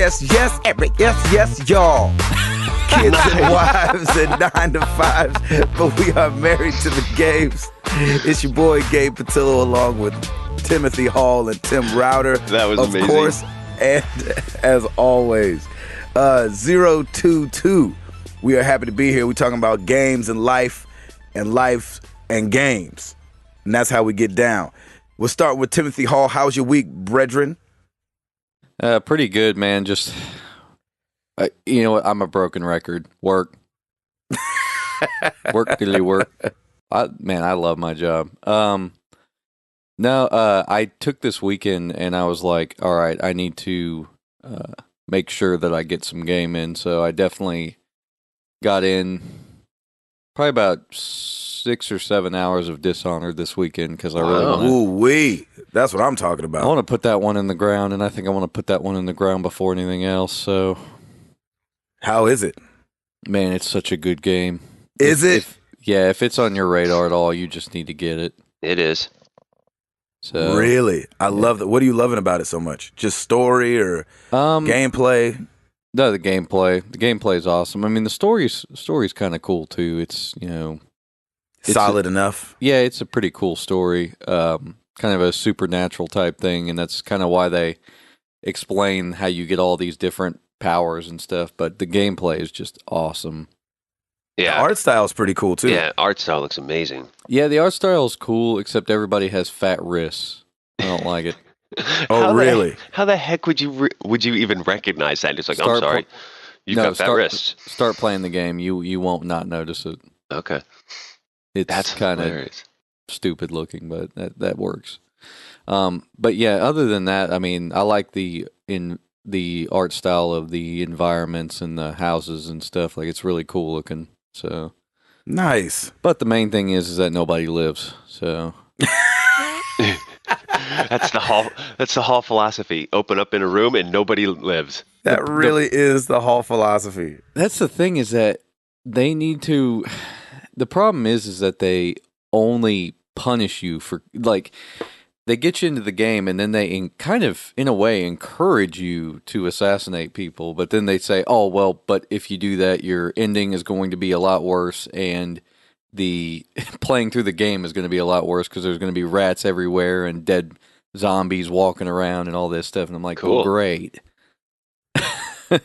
yes, y'all. Kids and wives and 9 to 5s, but we are married to the Gabes. It's your boy Gabe Patillo along with Timothy Hall and Tim Router. That was amazing. Of course, and as always, 022. We are happy to be here. We're talking about games and life and games. And that's how we get down. We'll start with Timothy Hall. How's your week, brethren? Pretty good, man. Just, you know what? I'm a broken record. Work. Work. I love my job. I took this weekend and I was like, all right, I need to make sure that I get some game in. So I definitely got in probably about 6 or 7 hours of Dishonored this weekend because I really want to. Ooh-wee. That's what I'm talking about. I want to put that one in the ground, and I think I want to put that one in the ground before anything else. So, how is it? Man, it's such a good game. Is it? If it's on your radar at all, you just need to get it. It is. So really, I love that. What are you loving about it so much? Just story or gameplay? No, the gameplay. The gameplay is awesome. I mean, the story's kind of cool too. It's solid enough. Yeah, it's a pretty cool story. Kind of a supernatural type thing, and that's kind of why they explain how you get all these different powers and stuff. But the gameplay is just awesome. Yeah, the art style is pretty cool too. Yeah, art style looks amazing. Yeah, the art style is cool, except everybody has fat wrists. I don't like it. Really? How the heck would you even recognize that? It's like, I'm sorry, you've got fat wrists. Start playing the game. You won't not notice it. Okay, that's kind of stupid looking, but that works. But yeah, other than that, I mean, I like the art style of the environments and the houses and stuff. Like, it's really cool looking. So nice. But the main thing is that nobody lives. So that's the Hall philosophy. Open up in a room and nobody lives. That really is the Hall philosophy. That's the thing, is that they need to. The problem is that they only punish you for, like, they get you into the game and then they in a way encourage you to assassinate people, but then they say, oh, well, but if you do that, your ending is going to be a lot worse, and the playing through the game is going to be a lot worse because there's going to be rats everywhere and dead zombies walking around and all this stuff. And I'm like, cool. Well, great. I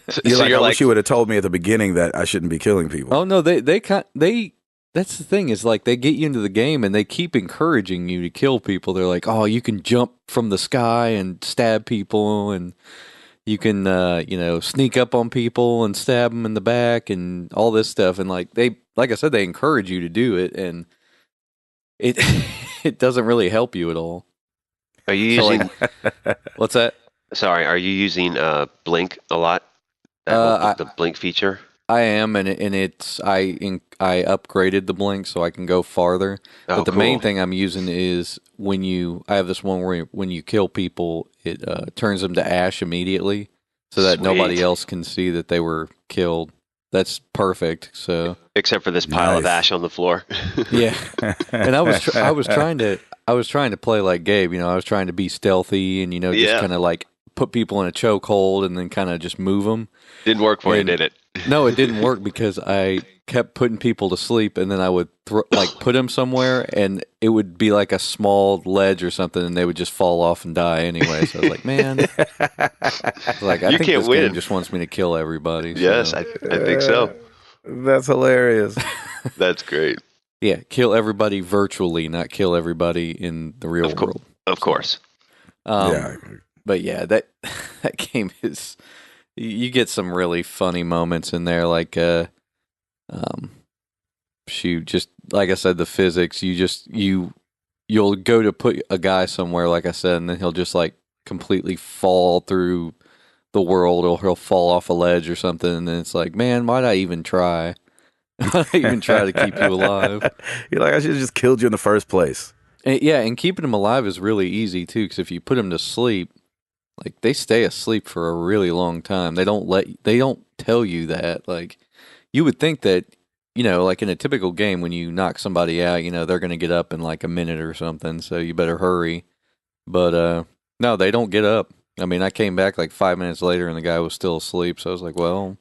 wish you would have told me at the beginning that I shouldn't be killing people. Oh, no, they that's the thing, is like they get you into the game and they keep encouraging you to kill people. They're like, oh, you can jump from the sky and stab people, and you can, sneak up on people and stab them in the back and all this stuff. And like I said, they encourage you to do it, and it doesn't really help you at all. Are you using? What's that? Sorry, are you using Blink a lot? The Blink feature. I am, and I upgraded the blink so I can go farther. But the main thing I'm using is I have this one where when you kill people, it turns them to ash immediately, so that nobody else can see that they were killed. That's perfect. So except for this pile of ash on the floor. Yeah, and I was trying to play like Gabe. I was trying to be stealthy and just kind of like put people in a chokehold and then kind of just move them. Didn't work for you, did it? No, it didn't work because I kept putting people to sleep, and then I would put them somewhere, and it would be like a small ledge or something, and they would just fall off and die anyway. So I was like, man, I think this game just wants me to kill everybody. So. Yes, I think so. That's hilarious. That's great. Yeah, kill everybody virtually, not kill everybody in the real world. Of course. But yeah, that game is. You get some really funny moments in there, like, just like I said, the physics. You'll go to put a guy somewhere, like I said, and then he'll just like completely fall through the world, or he'll fall off a ledge or something, and then it's like, man, why'd I even try? Why'd I even try to keep you alive? You're like, I should have just killed you in the first place. And keeping them alive is really easy too, because if you put them to sleep. Like, they stay asleep for a really long time. They don't tell you that. Like, you would think that, like in a typical game, when you knock somebody out, they're going to get up in like a minute or something. So you better hurry. But, no, they don't get up. I mean, I came back like 5 minutes later and the guy was still asleep. So I was like, well,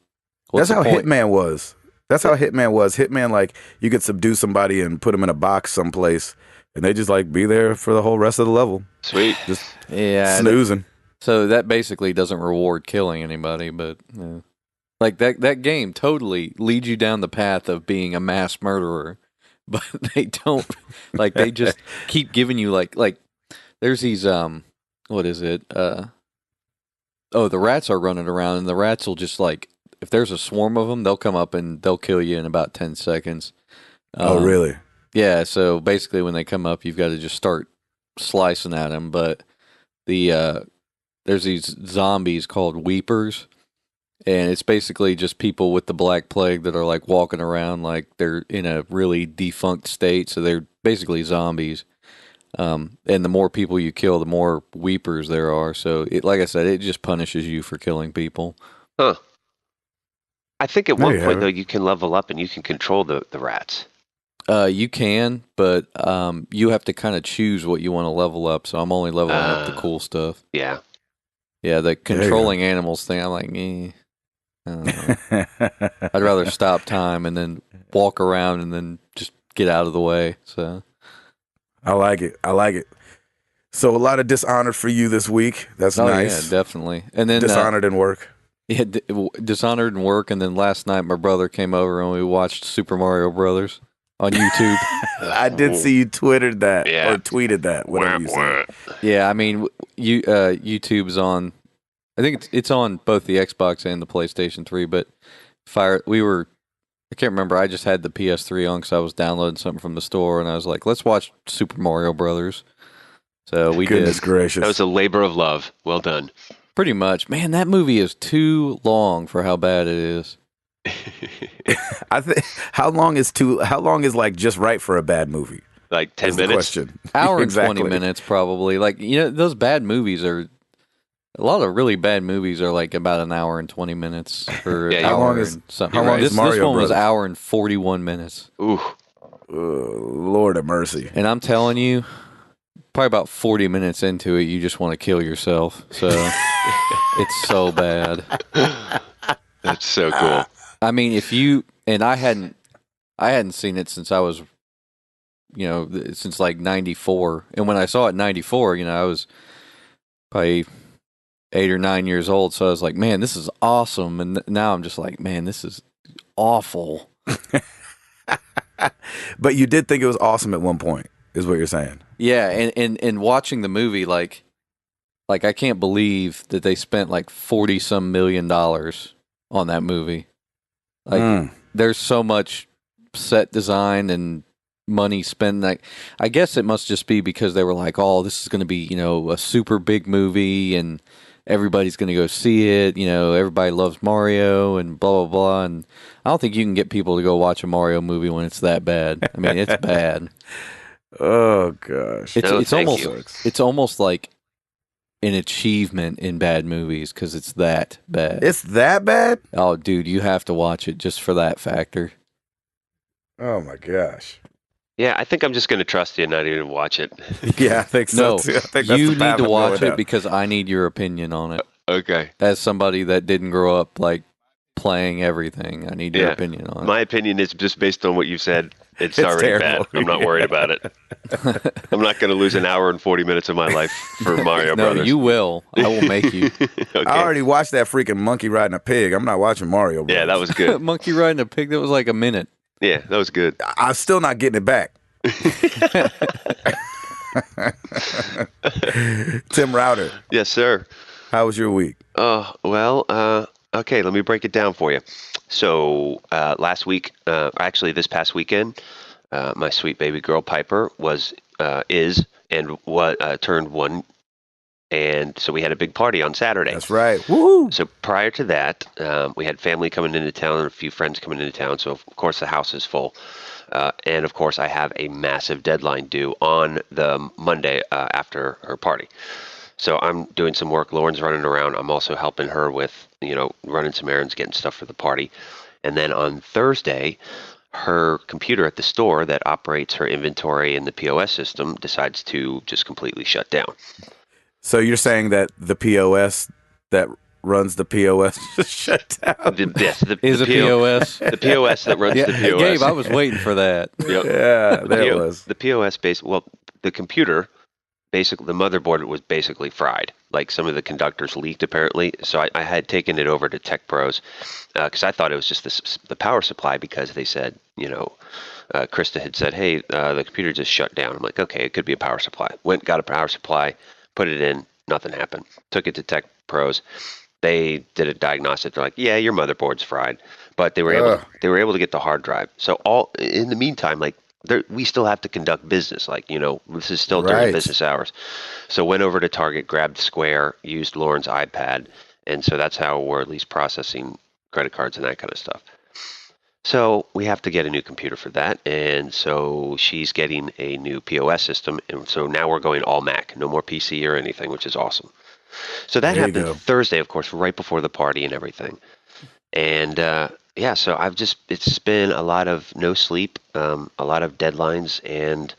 what's That's how the point? Hitman was. That's how Hitman was. Hitman, like, you could subdue somebody and put them in a box someplace, and they just, like, be there for the whole rest of the level. Sweet. Just Yeah. snoozing. So that basically doesn't reward killing anybody, but like that game totally leads you down the path of being a mass murderer, but they don't like they just keep giving you like there's these what is it the rats are running around and the rats will just like if there's a swarm of them they'll come up and they'll kill you in about 10 seconds. Oh, really? Yeah, so basically when they come up you've got to just start slicing at them, but there's these zombies called weepers, and it's basically just people with the Black Plague that are like walking around like they're in a really defunct state, so they're basically zombies. And the more people you kill, the more weepers there are. So, like I said, it just punishes you for killing people. Huh. I think at There one you point, have though, it. you can level up and you can control the rats. You can, but you have to kind of choose what you want to level up. So I'm only leveling up the cool stuff. Yeah. Yeah, the you go. controlling animals thing, I'm like, I don't know. I'd rather stop time and then walk around and then just get out of the way. So I like it. I like it. So a lot of Dishonored for you this week. That's nice. Yeah, definitely. And then Dishonored and work. Yeah, Dishonored and work. And then last night my brother came over and we watched Super Mario Brothers on YouTube. I did see you twittered that Yeah. or tweeted that, whatever you said. Yeah, I mean, YouTube's on. I think it's on both the Xbox and the PlayStation 3. But I can't remember. I just had the PS3 on because I was downloading something from the store, and I was like, "Let's watch Super Mario Brothers." So we Goodness did. gracious. That was a labor of love. Well done. Pretty much, man. That movie is too long for how bad it is. I think how long is like just right for a bad movie? Like 10 Is the minutes? question. Hour and Exactly. 20 minutes, probably. Like those bad movies are. A lot of really bad movies are like about an hour and 20 minutes or an Yeah, hour How long is- and something. how long is This Mario one was Brothers? hour and 41 minutes. Ooh. Lord of mercy. And I'm telling you, probably about 40 minutes into it, you just want to kill yourself. So it's so bad. That's so cool. I mean, I hadn't seen it since I was, since like 94. And when I saw it in 94, I was probably 8 or 9 years old. So I was like, man, this is awesome. And now I'm just like, man, this is awful. But you did think it was awesome at one point, is what you're saying. Yeah. And watching the movie, like I can't believe that they spent like 40 some $1 million on that movie. Like there's so much set design and money spent. Like, I guess it must just be because they were like, oh, this is going to be, a super big movie and everybody's going to go see it. Everybody loves Mario and blah, blah, blah. And I don't think you can get people to go watch a Mario movie when it's that bad. I mean, it's bad. Oh gosh. It's almost like an achievement in bad movies because it's that bad. It's that bad? Oh, dude, you have to watch it just for that factor. Oh my gosh. Yeah, I think I'm just going to trust you and not even watch it. Yeah, I think so No, too. I think that's you the path need to I'm watch going it down. because I need your opinion on it. Okay. As somebody that didn't grow up like playing everything, I need your opinion on it. My opinion is just based on what you said. It's already terrible. bad. I'm not worried about it. I'm not going to lose an hour and 40 minutes of my life for Mario No, Brothers. you will. I will make you. Okay. I already watched that freaking monkey riding a pig. I'm not watching Mario Bros. Yeah, that was good. Monkey riding a pig. That was like a minute. Yeah, that was good. I'm still not getting it back. Tim Router, Yes, sir. how was your week? Okay, let me break it down for you. So last week, actually this past weekend, my sweet baby girl Piper turned 1, and so we had a big party on Saturday. That's right. Woohoo! So prior to that, we had family coming into town and a few friends coming into town. So of course the house is full, and of course I have a massive deadline due on the Monday after her party. So I'm doing some work. Lauren's running around. I'm also helping her with, running some errands, getting stuff for the party. And then on Thursday, her computer at the store that operates her inventory and the POS system decides to just completely shut down. So you're saying that the POS that runs the POS just shut down? Yes, Is the a POS? The POS that runs the POS. Gabe, I was waiting for that. Yep. Yeah, there it was. The POS the computer, basically, the motherboard was basically fried. Like some of the conductors leaked apparently. So I had taken it over to Tech Pros because I thought it was just the power supply because they said, Krista had said, hey, the computer just shut down. I'm like, okay, it could be a power supply. Went, got a power supply, put it in, nothing happened. Took it to Tech Pros. They did a diagnostic. They're like, yeah, your motherboard's fried. But they were able to get the hard drive. So in the meantime, like, we still have to conduct business. Like, this is still during business hours. So went over to Target, grabbed Square, used Lauren's iPad. And so that's how we're at least processing credit cards and that kind of stuff. So we have to get a new computer for that. And so she's getting a new POS system. And so now we're going all Mac, no more PC or anything, which is awesome. So that happened Thursday, of course, right before the party and everything. And so it's been a lot of no sleep, a lot of deadlines, and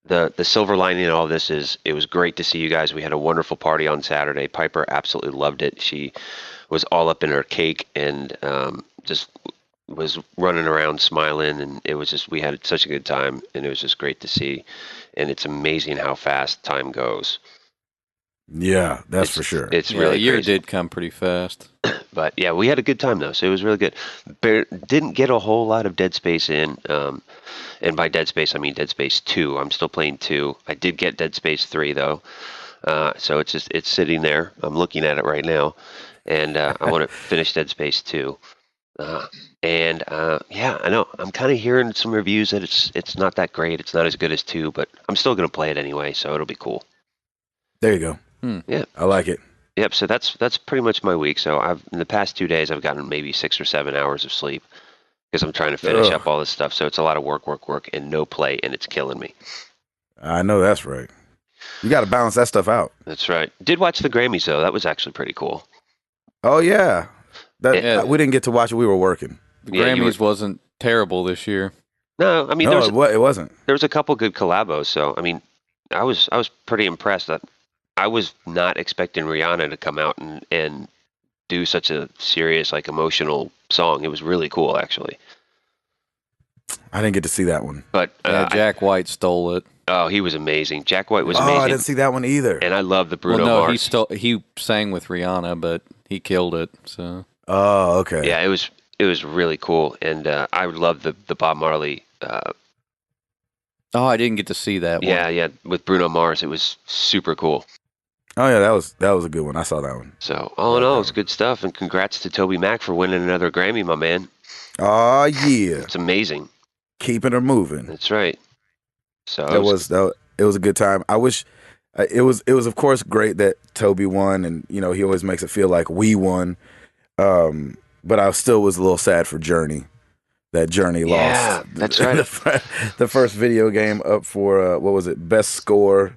the silver lining in all this is it was great to see you guys. We had a wonderful party on Saturday. Piper absolutely loved it. She was all up in her cake and just was running around smiling, and it was just, we had such a good time, and it was just great to see. And it's amazing how fast time goes. Yeah, that's for sure. It's really the year crazy. did come pretty fast. But yeah, we had a good time though, so it was really good. Didn't get a whole lot of Dead Space in, and by Dead Space I mean Dead Space 2. I'm still playing 2. I did get Dead Space 3 though, so it's sitting there. I'm looking at it right now, and I want to finish Dead Space 2. I know I'm kind of hearing some reviews that it's not that great. It's not as good as 2, but I'm still gonna play it anyway, so it'll be cool. There you go. Yeah, I like it. Yep. So that's pretty much my week. So in the past 2 days I've gotten maybe 6 or 7 hours of sleep because I'm trying to finish up all this stuff. So it's a lot of work, and no play, and it's killing me. I know that's right. You got to balance that stuff out. That's right. Did watch the Grammys though. That was actually pretty cool. Oh yeah, we didn't get to watch it. We were working. The Grammys wasn't terrible this year. No, I mean it wasn't. There was a couple good collabos. So I mean, I was pretty impressed. That I was not expecting Rihanna to come out and do such a serious, like, emotional song. It was really cool, actually. I didn't get to see that one. But Jack White stole it. Oh, he was amazing. Jack White was amazing. Oh, I didn't see that one either. And I love the Bruno Mars. He sang with Rihanna, but he killed it. So. Oh, okay. Yeah, it was really cool, and I love the Bob Marley. I didn't get to see that one. Yeah, with Bruno Mars, it was super cool. Oh yeah, that was a good one. I saw that one. So all in all, it's good stuff, and congrats to Toby Mac for winning another Grammy, my man. Oh yeah, it's amazing. Keeping her moving. That's right. So it was a good time. I wish it was of course great that Toby won, and he always makes it feel like we won. But I still was a little sad for Journey. That Journey lost. Yeah, that's right. the first video game up for what was it? Best score.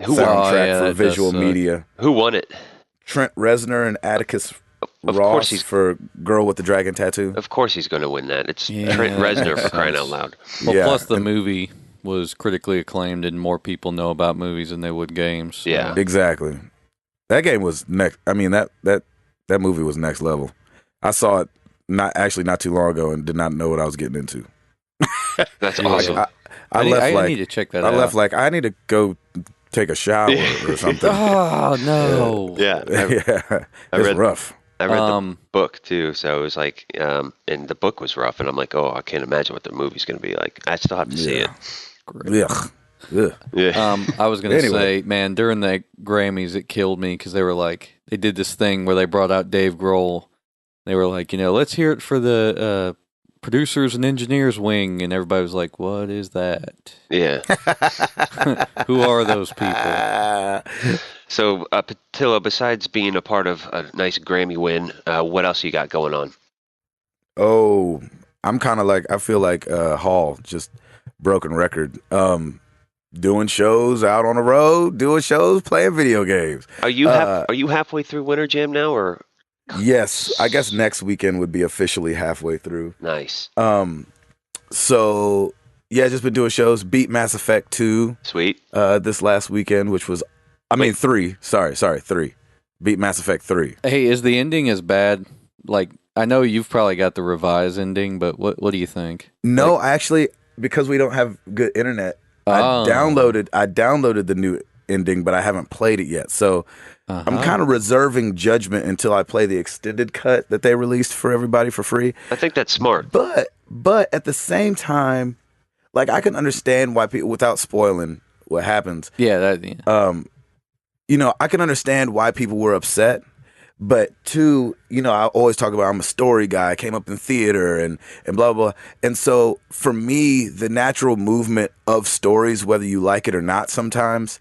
Soundtrack for visual media. Who won it? Trent Reznor and Atticus Ross for Girl with the Dragon Tattoo. Of course he's going to win that. It's Trent Reznor for crying out loud. Well, plus the movie was critically acclaimed, and more people know about movies than they would games. So. Yeah, exactly. That game was next. I mean that movie was next level. I saw it not too long ago and did not know what I was getting into. That's awesome. I need to check that out. I left I need to go take a shower or something. Oh no! Yeah, it's rough. I read the book too, so it was like, and the book was rough, and I'm like, oh, I can't imagine what the movie's going to be like. I still have to see it. Ugh. Yeah. I was going to say, man, during the Grammys, it killed me because they did this thing where they brought out Dave Grohl. They were like, let's hear it for the producers and engineers wing, and everybody was like, what is that? Yeah. Who are those people? So, Patillo, besides being a part of a nice Grammy win, what else you got going on? Oh, I'm kind of I feel like Hall, just broken record. Doing shows out on the road, doing shows, playing video games. Are you halfway through Winter Jam now, or? Yes, I guess next weekend would be officially halfway through. Nice. So yeah, just been doing shows. Beat Mass Effect 2. Sweet. This last weekend, which was I mean 3. Sorry, 3. Beat Mass Effect 3. Hey, is the ending as bad? Like, I know you've probably got the revised ending, but what do you think? No, actually, because we don't have good internet, I downloaded the new ending, but I haven't played it yet. So I'm kind of reserving judgment until I play the extended cut that they released for everybody for free. I think that's smart. But at the same time, like I can understand why people, without spoiling what happens. Yeah, I can understand why people were upset. But two, I always talk about I'm a story guy. I came up in theater and blah, blah, blah. And so for me, the natural movement of stories, whether you like it or not sometimes,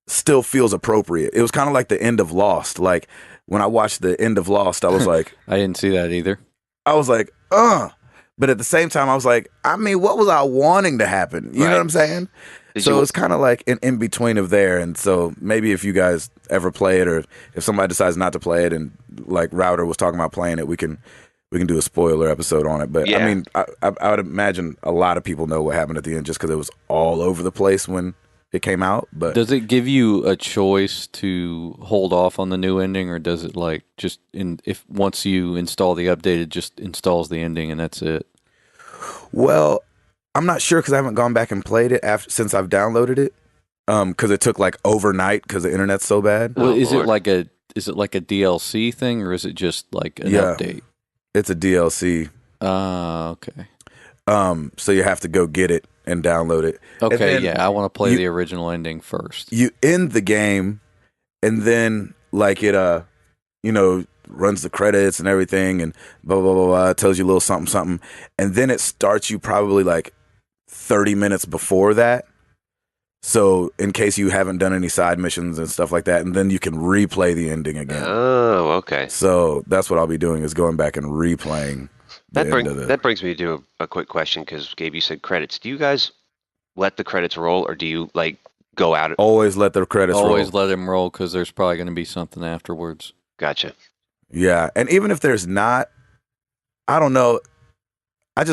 still feels appropriate. It was kind of like the end of Lost. Like when I watched the end of Lost, I was like... I didn't see that either. I was like, But at the same time, I was like, I mean, what was I wanting to happen? You know what I'm saying? So it's kind of like an in-between of there. And so maybe if you guys ever play it, or if somebody decides not to play it, and like Router was talking about playing it, we can do a spoiler episode on it. But yeah. I mean, I would imagine a lot of people know what happened at the end just because it was all over the place when it came out. But does it give you a choice to hold off on the new ending, or does it like just if once you install the update, it just installs the ending and that's it? Well, I'm not sure because I haven't gone back and played it since I've downloaded it. Because it took like overnight because the internet's so bad. Well, is it like a DLC thing, or is it just like an update? It's a DLC. Okay. So you have to go get it and download it. Okay, I want to play the original ending first. You end the game, and then like it runs the credits and everything, and blah blah blah blah. It tells you a little something something, and then it starts you probably like 30 minutes before that. So in case you haven't done any side missions and stuff like that, and then you can replay the ending again. Oh, okay. So that's what I'll be doing, is going back and replaying. That brings me to a quick question, because Gabe, you said credits. Do you guys let the credits roll, or do you like go out? Always let the credits roll. Always let them roll, because there's probably going to be something afterwards. Gotcha. Yeah, and even if there's not, I don't know. I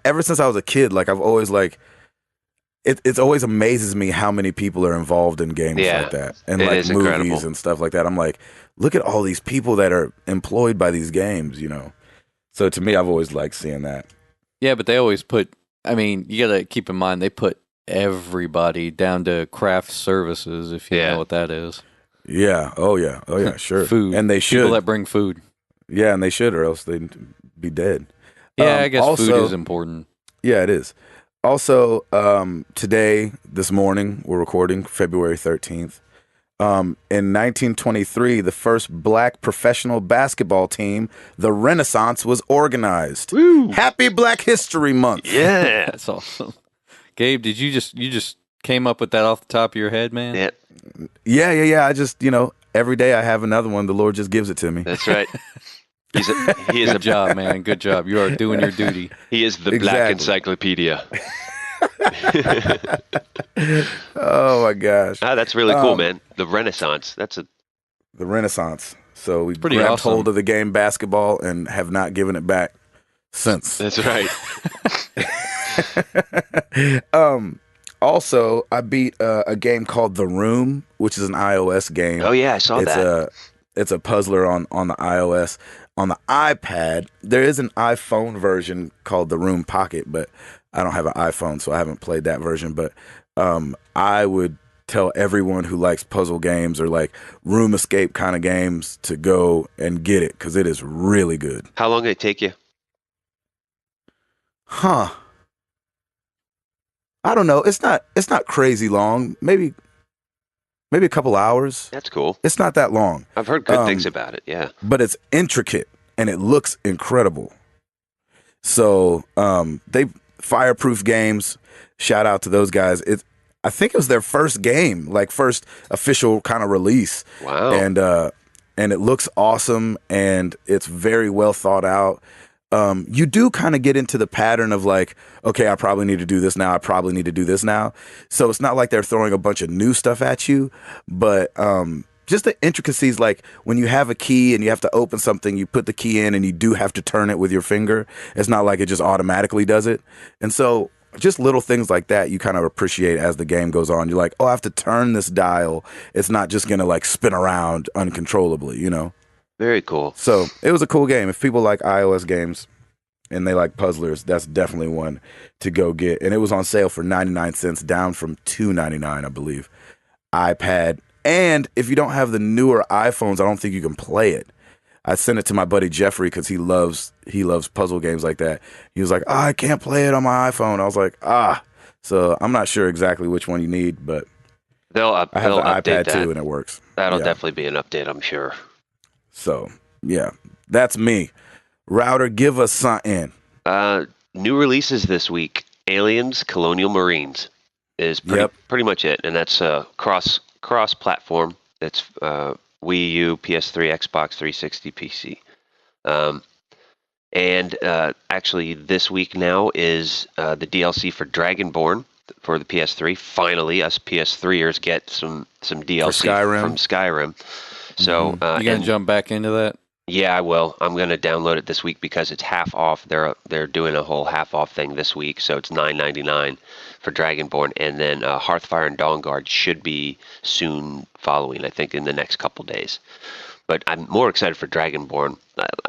ever since I was a kid, like I've always like, it always amazes me how many people are involved in games like that, and like movies incredible. And stuff like that. I'm like, look at all these people that are employed by these games, So to me, I've always liked seeing that. Yeah, but they always put, I mean, you got to keep in mind, they put everybody down to craft services, if you know what that is. Yeah. Oh, yeah. Sure. Food. And they should. People that bring food. Yeah, and they should, or else they'd be dead. Yeah, I guess food is important. Yeah, it is. Also, this morning, we're recording February 13th. In 1923, the first black professional basketball team, the Renaissance, was organized. Woo! Happy Black History Month. Yeah. That's awesome. Gabe, did you just came up with that off the top of your head, man? Yeah. I just, every day I have another one. The Lord just gives it to me. That's right. He is Good job, man. Good job. You are doing your duty. He is the Black Encyclopedia. Oh my gosh. That's really cool, man. The Renaissance. The Renaissance. So we grabbed awesome. Hold of the game basketball and have not given it back since. That's right. Also, I beat a game called The Room, which is an iOS game. Oh yeah, I saw that. It's a puzzler on the iOS. On the iPad, there is an iPhone version called The Room Pocket, but I don't have an iPhone, so I haven't played that version. But I would tell everyone who likes puzzle games or like room escape kind of games to go and get it, because it is really good. How long did it take you? I don't know. It's not crazy long. Maybe a couple hours. That's cool. It's not that long. I've heard good things about it, yeah. But it's intricate and it looks incredible. So they Fireproof Games, shout out to those guys. I think it was their first game, like first official kind of release. Wow. And it looks awesome and it's very well thought out. You do kind of get into the pattern of like, okay, I probably need to do this now. I probably need to do this now. So it's not like they're throwing a bunch of new stuff at you, but just the intricacies, like when you have a key and you have to open something, you put the key in and you do have to turn it with your finger. It's not like it just automatically does it. And so just little things like that you kind of appreciate as the game goes on. You're like, oh, I have to turn this dial. It's not just going to like spin around uncontrollably, you know? Very cool. So it was a cool game. If people like iOS games and they like puzzlers, that's definitely one to go get. And it was on sale for 99 cents, down from $2.99, I believe. iPad. And if you don't have the newer iPhones, I don't think you can play it. I sent it to my buddy Jeffrey because he loves puzzle games like that. He was like, I can't play it on my iPhone. I was like, So I'm not sure exactly which one you need, but I have the iPad too, and it works. That'll definitely be an update, I'm sure. So, yeah, that's me. Router, give us something. New releases this week. Aliens, Colonial Marines is pretty much it, and that's cross-platform. It's Wii U, PS3, Xbox 360, PC. And actually, this week now is the DLC for Dragonborn for the PS3. Finally, us PS3ers get some DLC from Skyrim. So you gonna jump back into that? Yeah, I will. I'm gonna download it this week because it's half off. They're doing a whole half off thing this week, so it's $9.99 for Dragonborn, and then Hearthfire and Dawnguard should be soon following. I think in the next couple days. But I'm more excited for Dragonborn.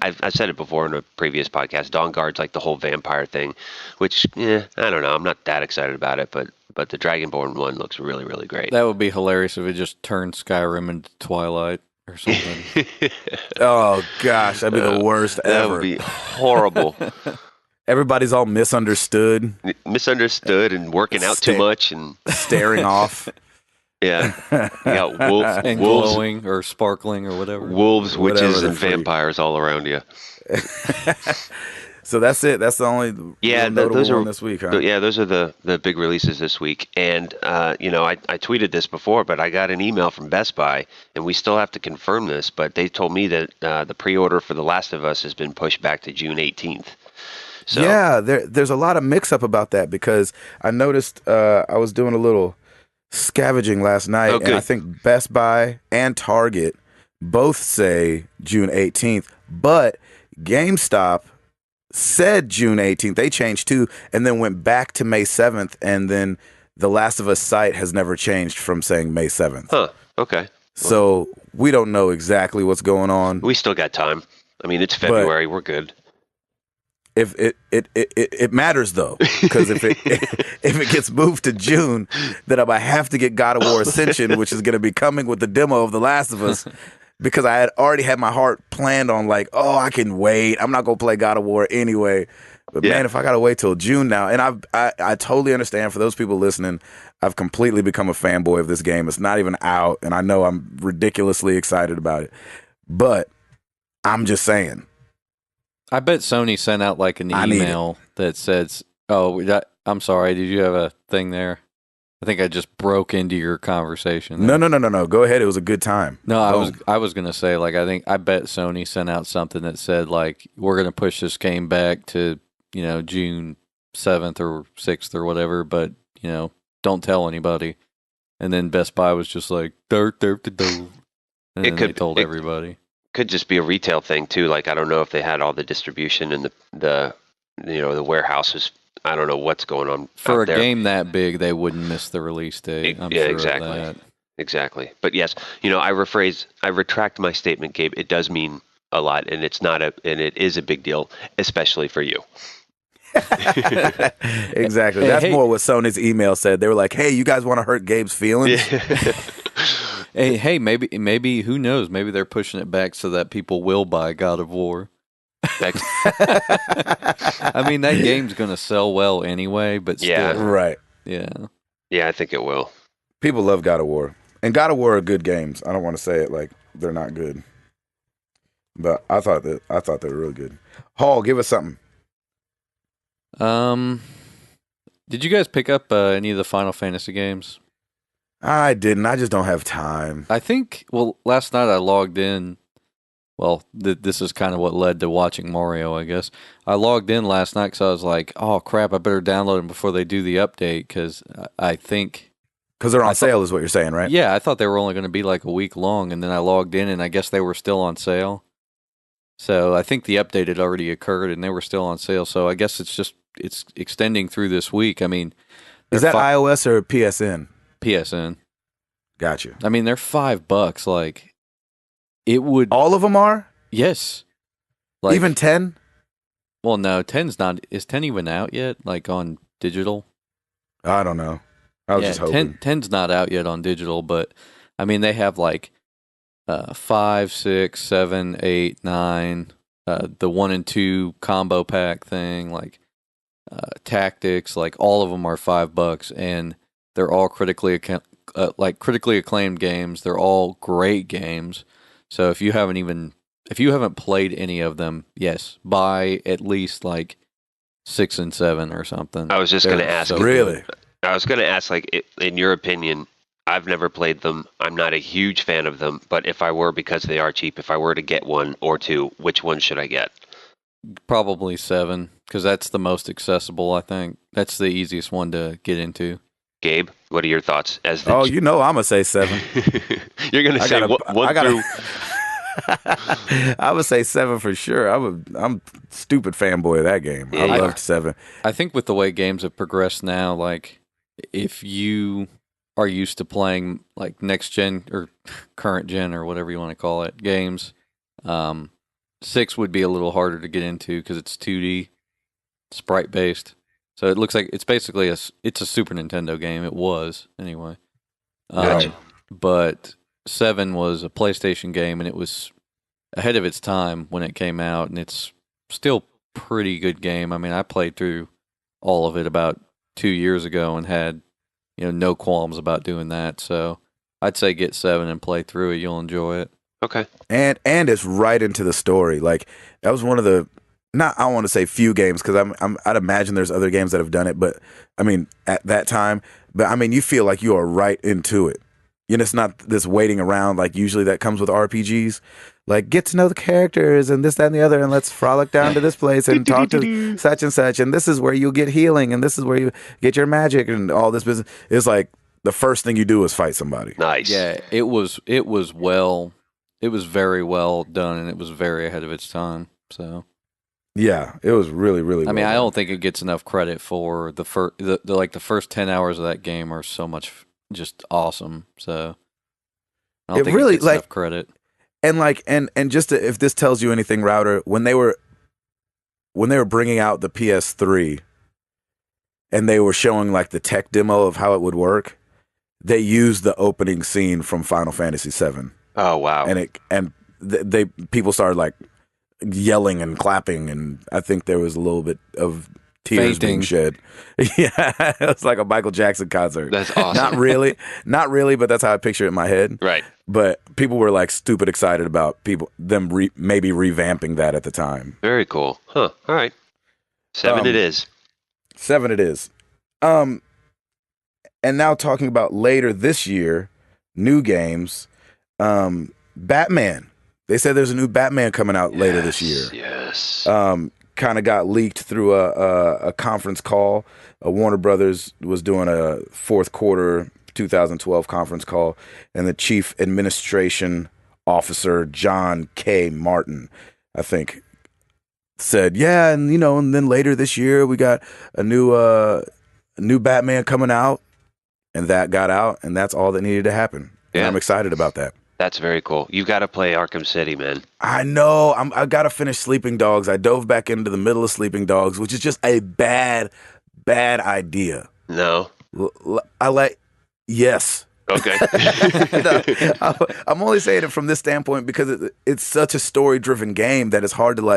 I've said it before in a previous podcast. Dawnguard's like the whole vampire thing, which I don't know. I'm not that excited about it, but the Dragonborn one looks really, really great. That would be hilarious if it just turned Skyrim into Twilight or something. Oh gosh, that'd be the worst ever. That would be horrible. Everybody's all misunderstood and working out too much and staring off. Yeah, you got wolves and glowing or sparkling or whatever. Wolves, witches, and vampires all around you. So that's it. That's the only those are one this week, huh? Yeah, those are the big releases this week. And I tweeted this before, but I got an email from Best Buy, and we still have to confirm this. But they told me that the pre-order for The Last of Us has been pushed back to June 18th. So yeah, there's a lot of mix-up about that because I noticed I was doing a little scavenging last night, and I think Best Buy and Target both say June 18th, but GameStop said June 18th. They changed too, and then went back to May 7th, and then the Last of Us site has never changed from saying May 7th. Huh, okay. So we don't know exactly what's going on. We still got time. I mean, it's February. We're good. If it matters though, because if it gets moved to June, then I might have to get God of War Ascension, which is going to be coming with the demo of The Last of Us, because I had already had my heart planned on like, I can wait. I'm not going to play God of War anyway. But man, if I got to wait till June now, and I totally understand for those people listening, I've completely become a fanboy of this game. It's not even out, and I know I'm ridiculously excited about it, but I'm just saying. I bet Sony sent out like an email that says, I'm sorry, did you have a thing there? I think I just broke into your conversation. No. Go ahead. It was a good time. No, I was going to say, like, I bet Sony sent out something that said, like, we're going to push this game back to, June 7th or 6th or whatever, but, don't tell anybody. And then Best Buy was just like, and then they told everybody. Could just be a retail thing too. Like I don't know if they had all the distribution and the warehouses. I don't know what's going on for a game that big. They wouldn't miss the release date. I'm sure exactly, of that. Exactly. But yes, I retract my statement, Gabe. It does mean a lot, and it is a big deal, especially for you. Exactly. That's more what Sony's email said. They were like, "Hey, you guys want to hurt Gabe's feelings?" Hey, maybe who knows? Maybe they're pushing it back so that people will buy God of War. I mean, that game's going to sell well anyway, but still. Yeah. Right. Yeah. Yeah, I think it will. People love God of War. And God of War are good games. I don't want to say it like they're not good. But I thought they were really good. Hall, give us something. Did you guys pick up any of the Final Fantasy games? I didn't. I just don't have time. I think, last night I logged in. Well, this is kind of what led to watching Mario, I guess. I logged in last night because I was like, oh, crap, I better download them before they do the update because I think... Because they're on sale is what you're saying, right? Yeah, I thought they were only going to be like a week long, and then I logged in, and I guess they were still on sale. So I think the update had already occurred, and they were still on sale. So I guess it's just it's extending through this week. I mean, Is that iOS or PSN? PSN. Gotcha. I mean, they're $5. Like, it would. All of them are? Yes. Like, Even 10? Well, no, 10's not. Is 10 even out yet? Like on digital? I don't know. I was just hoping. 10's not out yet on digital, but I mean, they have like 5, 6, 7, 8, 9, the 1 and 2 combo pack thing, like tactics, like all of them are $5, and they're all critically acclaimed games. They're all great games. So if you haven't played any of them, yes, buy at least like 6 and 7 or something. I was just going to ask. Really? I was going to ask, like, in your opinion, I've never played them. I'm not a huge fan of them, but if I were, because they are cheap, if I were to get 1 or 2, which one should I get? Probably 7, because that's the most accessible, I think. That's the easiest one to get into. Gabe, what are your thoughts? I'm going to say 7. You're going to say 1 through... I would say 7 for sure. I'm stupid fanboy of that game. Yeah. I loved 7. I think with the way games have progressed now, like if you are used to playing like next gen or current gen or whatever you want to call it games, 6 would be a little harder to get into because it's 2D, sprite based. So it looks like it's basically it's a Super Nintendo game. It was anyway. Gotcha. But 7 was a PlayStation game, and it was ahead of its time when it came out, and it's still pretty good game. I mean, I played through all of it about 2 years ago and had, no qualms about doing that. So I'd say get 7 and play through it. You'll enjoy it. Okay. And it's right into the story. Like, that was one of the, I want to say few games, because I'd imagine there's other games that have done it, but I mean, at that time, but I mean, you feel like you are right into it. It's not this waiting around like usually that comes with RPGs. Like, get to know the characters and this, that, and the other, and let's frolic down to this place and talk to such and such, and this is where you'll get healing, and this is where you get your magic and all this business. It's like the first thing you do is fight somebody. Nice. Yeah, it was very well done, and it was very ahead of its time. So yeah, it was really, really well I mean, done. I don't think it gets enough credit for the first 10 hours of that game are so much just awesome. So I don't think really, it gets enough credit. And like, and just if this tells you anything, Router, when they were bringing out the PS3 and they were showing like the tech demo of how it would work, they used the opening scene from Final Fantasy VII. Oh wow! And people started like yelling and clapping, and I think there was a little bit of tears being shed. Yeah, it was like a Michael Jackson concert. That's awesome. Not really, but that's how I picture it in my head. Right. But people were like stupid excited about them maybe revamping that at the time. Very cool. Huh. All right. 7 it is. 7 it is. And now talking about later this year, new games, Batman. They said there's a new Batman coming out later this year. Yes. Kind of got leaked through a conference call. Warner Brothers was doing a fourth quarter 2012 conference call, and the chief administration officer, John K. Martin, I think, said, yeah, and and then later this year we got a new Batman coming out, and that got out, and that's all that needed to happen. Yeah. And I'm excited about that. That's very cool. You've got to play Arkham City, man. I know. I got to finish Sleeping Dogs. I dove back into the middle of Sleeping Dogs, which is just a bad idea. No. Yes. Okay. No, I'm only saying it from this standpoint because it's such a story-driven game that it's hard to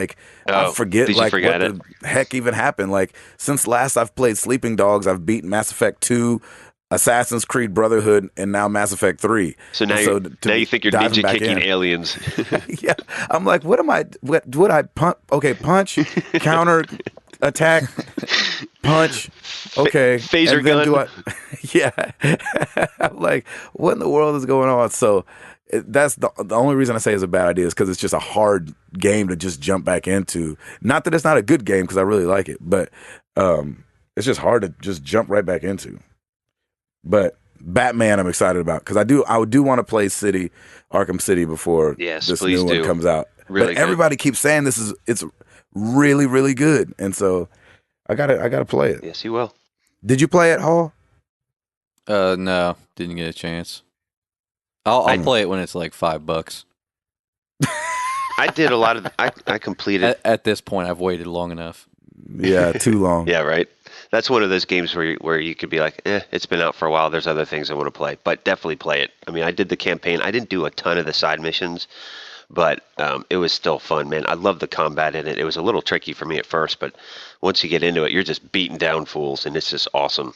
I forget did you what forget it? the heck even happened. Like, since last I've played Sleeping Dogs, I've beaten Mass Effect 2, Assassin's Creed Brotherhood, and now Mass Effect 3. So now you think you're ninja kicking aliens. Yeah. I'm like, what I punch? Okay, punch, counter, attack, punch. Okay. Phaser gun. Yeah. I'm like, what in the world is going on? So that's the only reason I say it's a bad idea is because it's just a hard game to just jump back into. Not that it's not a good game, because I really like it, but it's just hard to just jump right back into. But Batman, I'm excited about because I do want to play Arkham City before this new one comes out. Really but everybody keeps saying it's really, really good, and so I gotta play it. Yes, you will. Did you play it, Hall? No, didn't get a chance. I'll play it when it's like $5. I did a lot of. I completed. At this point, I've waited long enough. Yeah, too long. Yeah, right. That's one of those games where you could be like, it's been out for a while. There's other things I want to play, but definitely play it. I mean, I did the campaign. I didn't do a ton of the side missions, but it was still fun, man. I love the combat in it. It was a little tricky for me at first, but once you get into it, you're just beating down fools, and it's just awesome.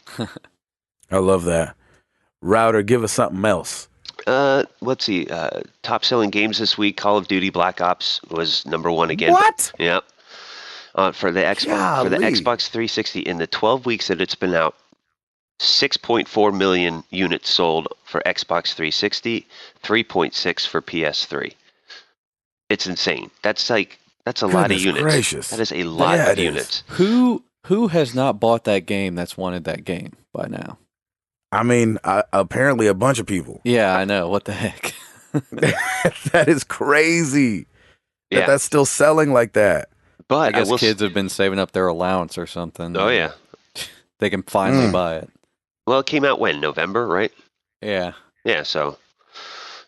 I love that. Router, give us something else. Let's see. Top selling games this week: Call of Duty Black Ops was #1 again. What? Yeah. For the Xbox 360, in the 12 weeks that it's been out, 6.4 million units sold for Xbox 360, 3.6 for PS3. It's insane. That's a lot of units. Gracious. That is a lot of units. Who has not bought that game that's wanted that game by now? I mean, apparently a bunch of people. Yeah, I know. What the heck? That is crazy. Yeah. That's still selling like that. But I guess kids have been saving up their allowance or something. Oh, yeah. They can finally buy it. Well, it came out when? November, right? Yeah. Yeah, so,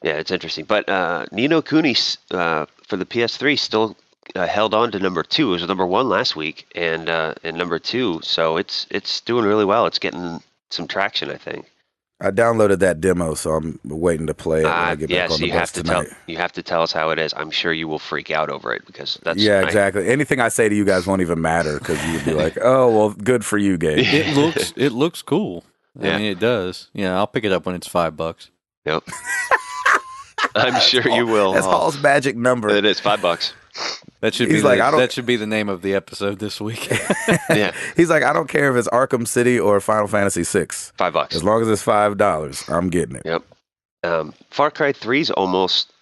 yeah, it's interesting. But Ni no Kuni for the PS3 still held on to #2. It was #1 last week, and #2, so it's doing really well. It's getting some traction, I think. I downloaded that demo, so I'm waiting to play it when I get back on the bus tonight. You have to tell us how it is. I'm sure you will freak out over it because that's exactly. Anything I say to you guys won't even matter because you'd be like, "Oh, well, good for you, Gabe." It looks cool. I mean, it does. Yeah, I'll pick it up when it's $5. Yep. I'm sure you will. That's Hall's magic number. It is $5. That should be that should be the name of the episode this week. Yeah. He's like, I don't care if it's Arkham City or Final Fantasy VI. $5. As long as it's $5, I'm getting it. Yep. Far Cry 3's almost,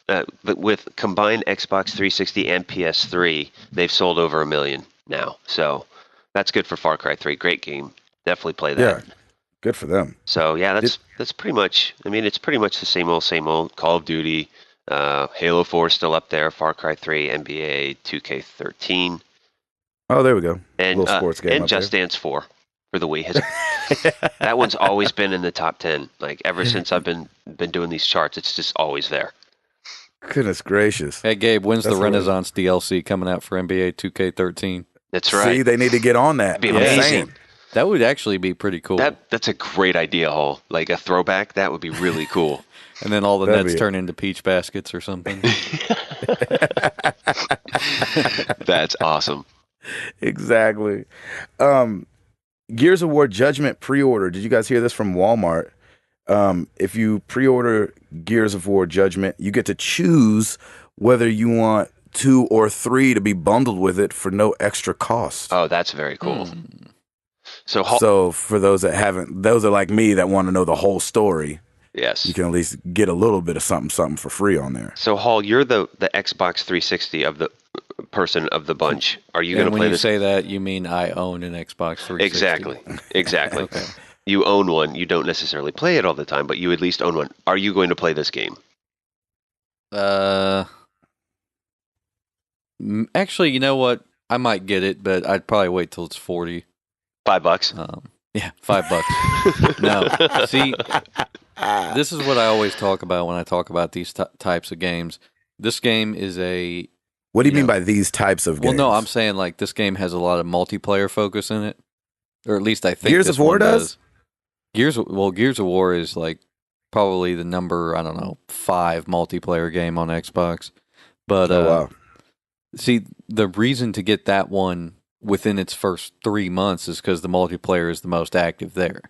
with combined Xbox 360 and PS3, they've sold over 1 million now. So that's good for Far Cry 3. Great game. Definitely play that. Yeah. Good for them. So yeah, that's pretty much. I mean, it's pretty much the same old. Call of Duty, Halo 4 still up there. Far Cry 3, NBA 2K13. Oh, there we go. And little sports game. And Just Dance 4 for the Wii. That one's always been in the top 10. Like ever since I've been doing these charts, it's just always there. Goodness gracious. Hey Gabe, when's the Renaissance DLC coming out for NBA 2K13? That's right. See, they need to get on that. That'd be amazing. That would actually be pretty cool. That's a great idea, Hall. Like a throwback, that would be really cool. And then all the nets turn into peach baskets or something. That's awesome. Exactly. Gears of War Judgment pre-order. Did you guys hear this from Walmart? If you pre-order Gears of War Judgment, you get to choose whether you want 2 or 3 to be bundled with it for no extra cost. Oh, that's very cool. So for those that are like me that want to know the whole story, yes, you can at least get a little bit of something for free on there. So Hall, you're the Xbox 360 of the person of the bunch. Are you going to play this? When you say that, you mean I own an Xbox 360? Exactly. Okay. You own one. You don't necessarily play it all the time, but you at least own one. Are you going to play this game? Actually, you know what? I might get it, but I'd probably wait till it's $40. $5. Yeah, $5. No, see, this is what I always talk about when I talk about these types of games. This game is a. What do you mean by these types of games? Well, no, I'm saying like this game has a lot of multiplayer focus in it, or at least I think Gears of War does. Gears of War is like probably the number 5 multiplayer game on Xbox. But wow. See, the reason to get that one within its first 3 months is because the multiplayer is the most active there.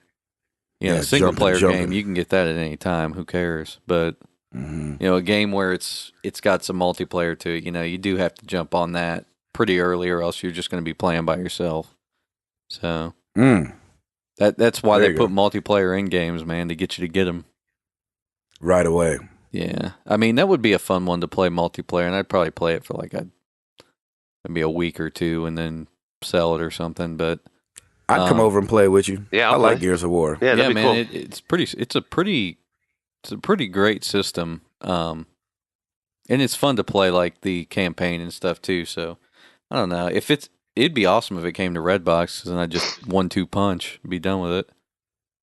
Single player game, you can get that at any time. Who cares? But a game where it's got some multiplayer to it, you do have to jump on that pretty early, or else you're just going to be playing by yourself. So that's why they put multiplayer in games, man, to get you to get them right away. Yeah, I mean that would be a fun one to play multiplayer, and I'd probably play it for like maybe a week or two, and then sell it or something. But I'd come over and play with you. Yeah, I like Gears of War. Yeah, that'd be man, cool. It's a pretty great system, and it's fun to play like the campaign and stuff too. So I don't know if it'd be awesome if it came to Redbox, because then I just 1-2 punch, be done with it.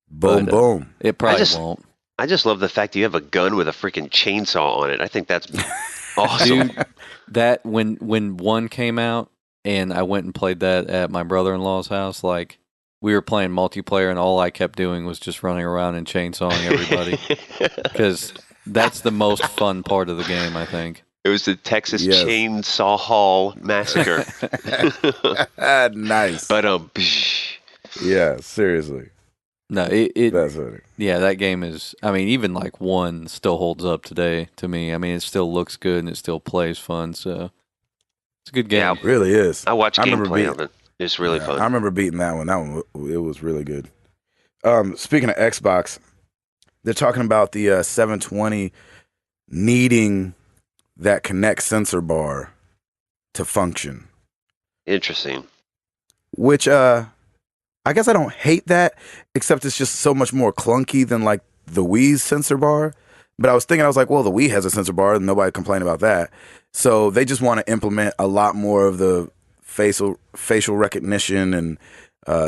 Boom, But, boom. It probably won't. I just love the fact you have a gun with a freaking chainsaw on it. I think that's awesome. Dude, that when one came out and I went and played that at my brother-in-law's house, like we were playing multiplayer and all I kept doing was just running around and chainsawing everybody because that's the most fun part of the game, I think. It was the Texas Chainsaw Hall Massacre. Nice. But yeah, seriously. No, that's funny. Yeah, that game is. I mean, even like 1 still holds up today to me. I mean, it still looks good and it still plays fun. So it's a good game. Yeah, it really is. I watched gameplay of it. It's really fun. I remember beating that one. That one, it was really good. Speaking of Xbox, they're talking about the 720 needing that Kinect sensor bar to function. Interesting. Which I guess I don't hate that, except it's just so much more clunky than like the Wii's sensor bar. But I was like, well, the Wii has a sensor bar and nobody complained about that. So they just want to implement a lot more of the facial recognition and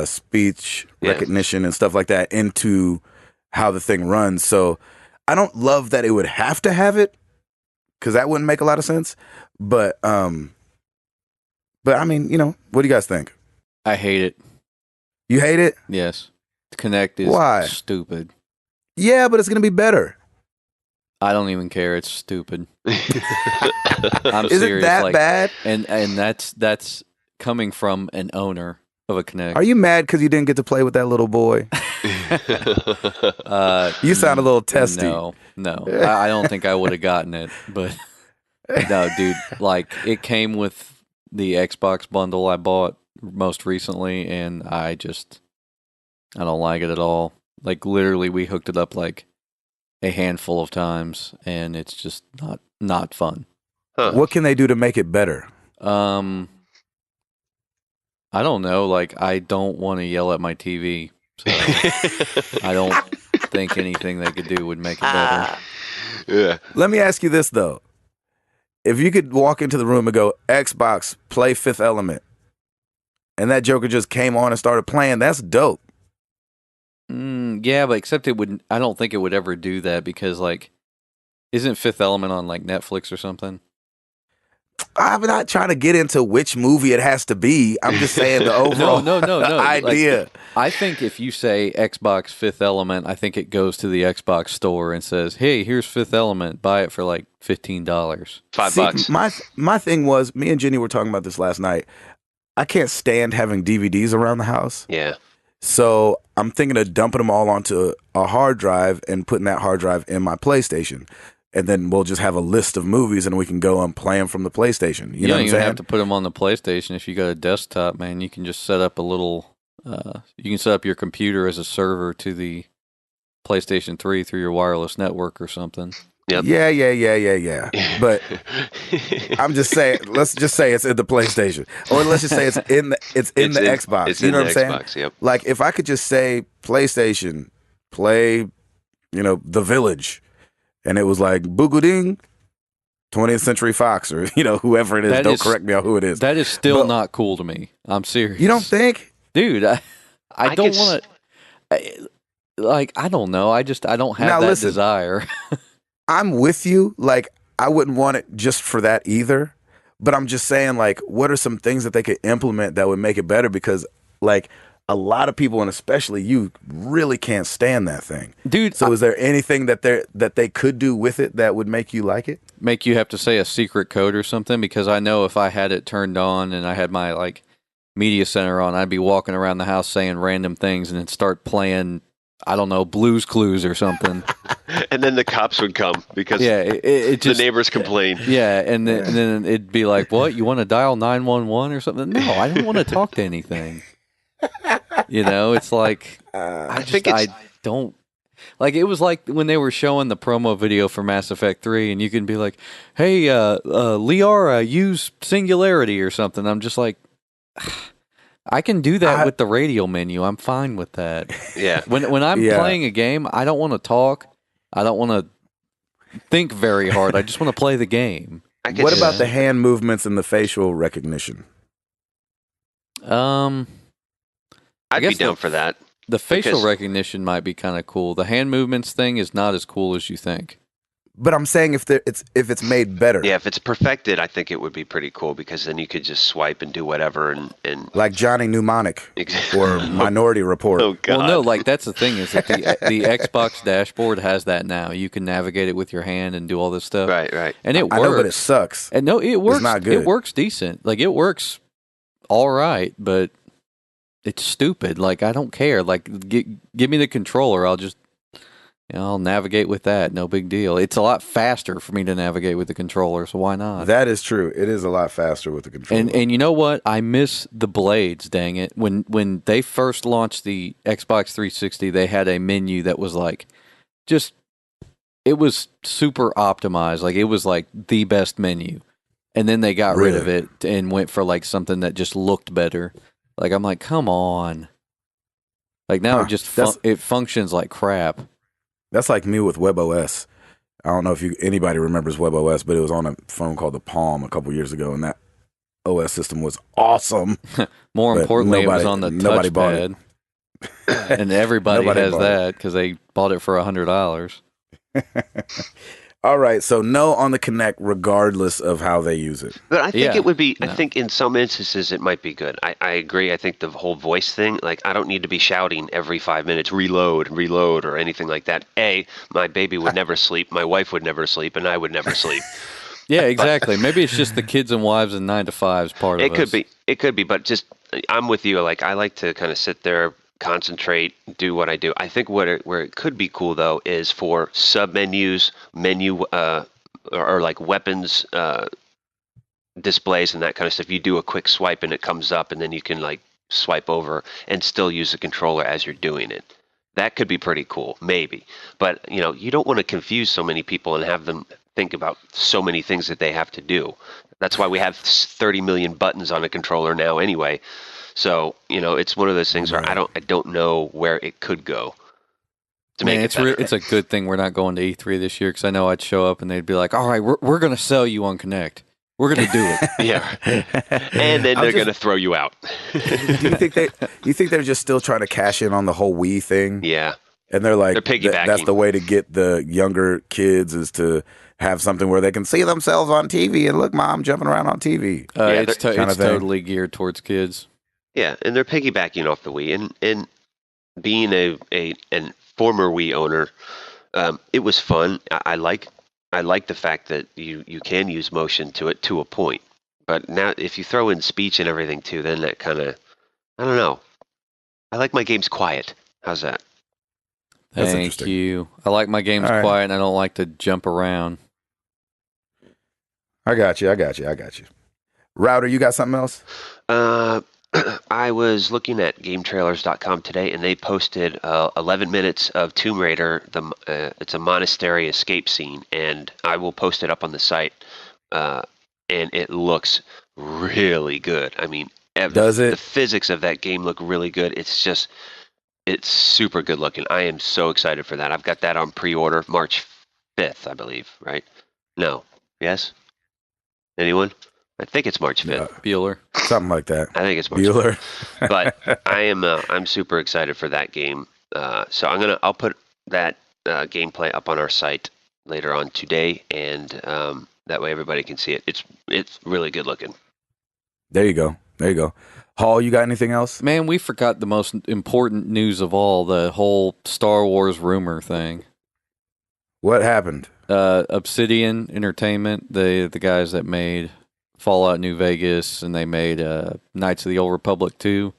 speech recognition and stuff like that into how the thing runs. So I don't love that it would have to have it, because that wouldn't make a lot of sense. But I mean, what do you guys think? I hate it. You hate it? Yes. Kinect is stupid. Yeah, but it's going to be better. I don't even care. It's stupid. I'm Is serious. It that bad? And that's coming from an owner of a Kinect. Are you mad because you didn't get to play with that little boy? You sound a little testy. No. I don't think I would have gotten it. But no, dude. Like, it came with the Xbox bundle I bought most recently, and I don't like it at all. Like, literally, we hooked it up like a handful of times, and it's just not fun. Huh. What can they do to make it better? I don't know. Like, I don't want to yell at my TV, so I don't think anything they could do would make it better. Yeah. Let me ask you this though: if you could walk into the room and go, Xbox, play Fifth Element, and that Joker just came on and started playing, that's dope. Yeah, but except I don't think it would ever do that, because, like, isn't Fifth Element on, like, Netflix or something? I'm not trying to get into which movie it has to be. I'm just saying the overall no. idea. Like, I think if you say Xbox Fifth Element, I think it goes to the Xbox store and says, hey, here's Fifth Element. Buy it for like $15. $5. My thing was, me and Jenny were talking about this last night. I can't stand having DVDs around the house. Yeah. So I'm thinking of dumping them all onto a hard drive and putting that hard drive in my PlayStation. And then we'll just have a list of movies and we can go and play them from the PlayStation. You know what I'm saying? You don't even have to put them on the PlayStation. If you got a desktop, man, you can just set up a little, you can set up your computer as a server to the PlayStation 3 through your wireless network or something. Yep. Yeah. But I'm just saying, let's just say it's in the PlayStation. Or let's just say it's in the Xbox. It's you know in what the I'm Xbox, saying? yep. Like, if I could just say PlayStation, play, The Village, and it was like Boogading, 20th Century Fox, or whoever it is. Don't correct me on who it is. That is still not cool to me. I'm serious. You don't think? Dude, I don't want to. Like, I don't know. I don't have that desire. I'm with you. Like, I wouldn't want it just for that either. But I'm just saying, like, what are some things that they could implement that would make it better? Because, like, a lot of people, and especially you, really can't stand that thing, dude. So is there anything that they could do with it that would make you like it? Make you have to say a secret code or something? Because I know if I had it turned on and I had my, like, media center on, I'd be walking around the house saying random things and then start playing, I don't know, Blue's Clues or something. And then the cops would come because it just, the neighbors complained. Yeah, and then it'd be like, what? You want to dial 911 or something? No, I don't want to talk to anything. It's like, I don't. Like, it was like when they were showing the promo video for Mass Effect 3, and you can be like, hey, Liara, use Singularity or something. I'm just like, I can do that with the radio menu. I'm fine with that. Yeah. When I'm playing a game, I don't want to talk. I don't want to think very hard. I just want to play the game. What about the hand movements and the facial recognition? I'd be guess down for that. The facial Because- recognition might be kind of cool. The hand movements thing is not as cool as you think. But I'm saying if it's made better, Yeah, if it's perfected, I think it would be pretty cool because then you could just swipe and do whatever and like Johnny Mnemonic Exactly. or Minority Report. Oh God. Well, no, like that's the thing is that the Xbox dashboard has that now. You can navigate it with your hand and do all this stuff. Right. And it works. I know, but it sucks. And no, it works. not good. It works decent. Like it works all right, but it's stupid. Like I don't care. Like give me the controller. I'll just I'll navigate with that. No big deal. It's a lot faster for me to navigate with the controller, so why not? That is true. It is a lot faster with the controller. And you know what? I miss the blades, dang it. When they first launched the Xbox 360, they had a menu that was like it was super optimized. Like it was like the best menu. And then they got rid of it and went for like something that just looked better. Like I'm like, come on. Like now it just it functions like crap. That's like me with WebOS. I don't know if anybody remembers WebOS, but it was on a phone called the Palm a couple years ago, and that OS system was awesome. More importantly, it was on the nobody bought it. touchpad. And everybody has that because they bought it for $100. All right, so no on the Kinect, regardless of how they use it. But I think Yeah. it would be. No. I think in some instances it might be good. I agree. I think the whole voice thing, like I don't need to be shouting every 5 minutes, reload, or anything like that. My baby would never sleep, my wife would never sleep, and I would never sleep. Yeah, exactly. Maybe it's just the kids and wives and 9 to 5s part of It could us. be. It could be. But just I'm with you. Like I like to kind of sit there, concentrate, do what I do. I think where it could be cool though is for sub menus, or like weapons displays and that kind of stuff. You do a quick swipe and it comes up, and then you can like swipe over and still use the controller as you're doing it. That could be pretty cool, maybe. But you don't want to confuse so many people and have them think about so many things that they have to do. That's why we have 30 million buttons on a controller now, anyway. So it's one of those things where I don't know where it could go. To make it better. It's a good thing we're not going to E3 this year because I know I'd show up and they'd be like, "All right, we're going to sell you on Kinect. We're going to do it." Yeah, and then they're going to throw you out. Do you think they're just still trying to cash in on the whole Wii thing? Yeah, and they're like, they're piggybacking. That's the way to get the younger kids is to have something where they can see themselves on TV and look, mom jumping around on TV. It's kind of thing. totally geared towards kids. Yeah, and they're piggybacking off the Wii, and being a former Wii owner, it was fun. I like the fact that you can use motion to it to a point. But now if you throw in speech and everything too, then that kind of, I don't know. I like my games quiet. How's that? That's Thank interesting. you. I like my games All right. quiet and I don't like to jump around. I got you. Router, you got something else? I was looking at GameTrailers.com today, and they posted 11 minutes of Tomb Raider. It's a monastery escape scene, and I will post it up on the site. And it looks really good. I mean, Does it? The physics of that game look really good. It's super good looking. I am so excited for that. I've got that on pre-order March 5th, I believe, right? No. Yes? Anyone? I think it's March 5th. Bueller. Something like that. I think it's March Bueller. 5th. But I'm super excited for that game. So I'll put that gameplay up on our site later on today, and that way everybody can see it. It's really good looking. There you go. Hall, you got anything else? Man, we forgot the most important news of all, the whole Star Wars rumor thing. What happened? Obsidian Entertainment, the guys that made Fallout New Vegas and they made Knights of the Old Republic 2,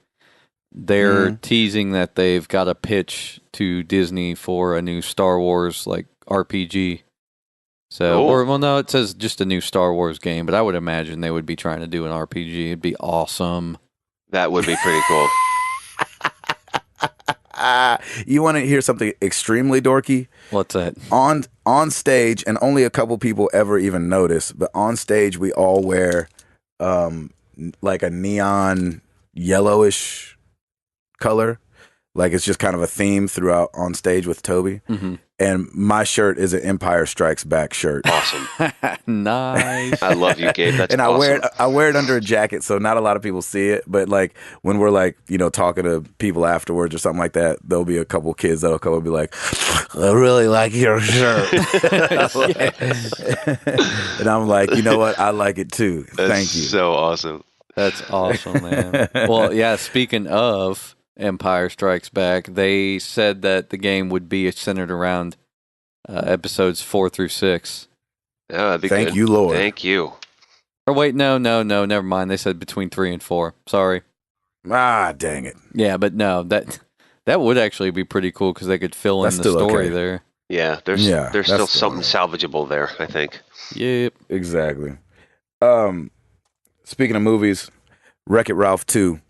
they're teasing that they've got a pitch to Disney for a new Star Wars like RPG. So, no, it says just a new Star Wars game, but I would imagine they would be trying to do an RPG. It'd be awesome. That would be pretty cool. You want to hear something extremely dorky? What's that? On stage, and only a couple people ever even notice, but on stage we all wear like a neon yellowish color, Like it's just kind of a theme throughout on stage with Toby. Mm-hmm. And my shirt is an Empire Strikes Back shirt. Awesome. Nice. I love you, Gabe. That's And awesome. I wear it under a jacket, so not a lot of people see it. But like when we're like, talking to people afterwards or something like that, there'll be a couple kids that'll come and be like, I really like your shirt. And I'm like, you know what? I like it too. Thank you. So awesome. That's awesome, man. Well, yeah, speaking of Empire Strikes Back, they said that the game would be centered around episodes 4 through 6. Oh, that'd be Thank good. you, Lord. Thank you. Or wait, no, never mind. They said between 3 and 4. Sorry. Ah, dang it. Yeah, but no, that would actually be pretty cool because they could fill That's in the still story okay. there. Yeah, there's that's still still something salvageable there, I think. Yep. Exactly. Speaking of movies, Wreck-It Ralph 2.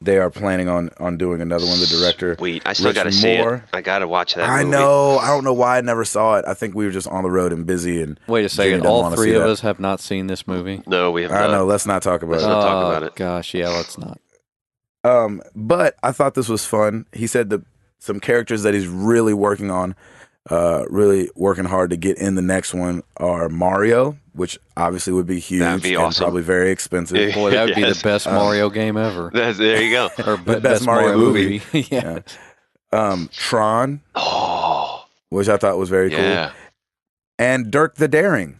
They are planning on doing another one. The director. Sweet. I still Rich got to see it. Moore. I got to watch that I movie. know. I don't know why I never saw it. I think we were just on the road and busy. And Wait a Jenny second. didn't All wanna 3 see of that. us have not seen this movie. No, we have I not. know. Let's not talk about Let's it. not talk about it. Gosh, yeah, let's not. But I thought this was fun. He said that some characters that he's really working on, really working hard to get in the next one are Mario, which obviously would be huge That'd be and awesome. probably very expensive. Boy, that would be the Yes. best Mario game ever. There you go. Or The best Mario movie. Yeah. Tron, Oh, which I thought was very cool, yeah. and Dirk the Daring